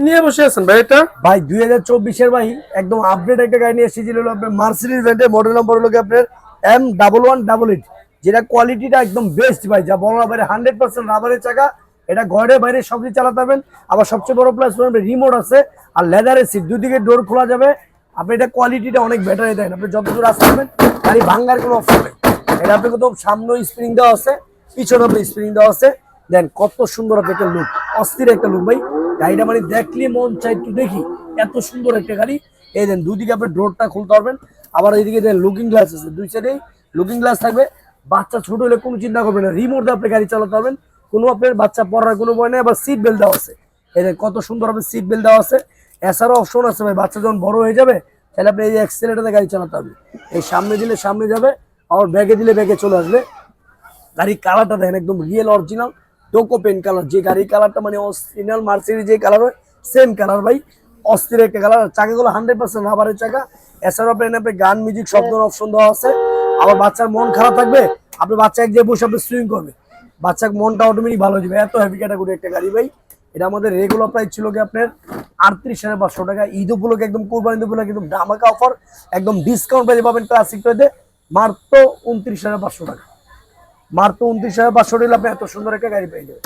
নিয়ে বসে আছেন ভাই? এটা ভাই 2024 এর ভাই একদম আপডেট একটা গাড়ি নিয়ে এসেছিল হলো আপনার মার্সিডিজ ব্র্যান্ডের, মডেল নম্বর হলো কি আপনার M1188, যেটা কোয়ালিটিটা একদম বেস্ট ভাই, যা বলা বাইরে 100% রাবারের চাকা। এটা ঘরে বাইরে সব কিছু চালাতে পারবেন। আবার সবচেয়ে বড় প্লাস পয়েন্ট রিমোট আছে আর লেদারের সিট, দুদিকে ডোর খোলা যাবে। আপনি এটা কোয়ালিটিটা অনেক বেটার দেন, আপনি যতদূর আসতে পারবেন গাড়ি ভাঙ্গার কোনো অপশন নেই। এটা আপনি কিন্তু সামনে স্প্রিং দেওয়া আছে, পিছনে আপনি স্প্রিং দেওয়া আছে। দেন কত সুন্দর একটা লুক, অস্থির একটা লুক ভাই। গাড়িটা মানে দেখলে মন চাই একটু দেখি, এত সুন্দর একটা গাড়ি। এই দেন দুদিকে আপনি ডোরটা খুলতে পারবেন। আবার এইদিকে দেন লুকিং গ্লাস আছে, দুই সাইডেই লুকিং গ্লাস থাকবে। বাচ্চা ছোট হলে কোনো চিন্তা করবেন না, রিমোট দিয়ে আপনি গাড়ি চালাতে পারবেন, কোনো আপনার বাচ্চা পড়ার কোনো ভয় নেই। আবার সিট বেল্ট দেওয়া আছে, এই দেন কত সুন্দর আপনি সিট বেল্ট দেওয়া আছে। এছাড়াও অপশন আছে ভাই, বাচ্চা যখন বড় হয়ে যাবে তাহলে আপনি এই অ্যাক্সিলেটারে গাড়ি চালাতে হবে। এই সামনে দিলে সামনে যাবে, আবার ব্যাগে দিলে ব্যাগে চলে আসবে। গাড়ির কালারটা দেখেন একদম রিয়েল অরিজিনাল ডোকো পেন কালার, যে গাড়ির কালারটা মানে অরিজিনাল মার্সিডিজ যে কালার হয় সেম কালার ভাই, অস্থির একটা কালার। চাকাগুলো 100% রাবারের চাকা। এছাড়াও আপনি গান মিউজিক সব ধরনের অপশন দেওয়া আছে। আবার বাচ্চার মন খারাপ থাকবে, আপনি বাচ্চা এক জায়গায় বসে আপনি সুইং করবে, বাচ্চার মনটা অটোমেটিক ভালো হয়ে যাবে। এত হেভি ক্যাটাগরি একটা গাড়ি ভাই। এটা আমাদের রেগুলার প্রাইস ছিল কি আপনার 38,500 টাকা। ঈদ উপলক্ষে একদম কোরবানি উপলক্ষে একদম ধামাকা অফার, একদম ডিসকাউন্ট প্রাইসে পাবেন ক্লাসিক টয়তে মাত্র 29,500 টাকা। মাত্র 29,500 টাকা আপনি এত সুন্দর একটা গাড়ি পেয়ে যাবেন।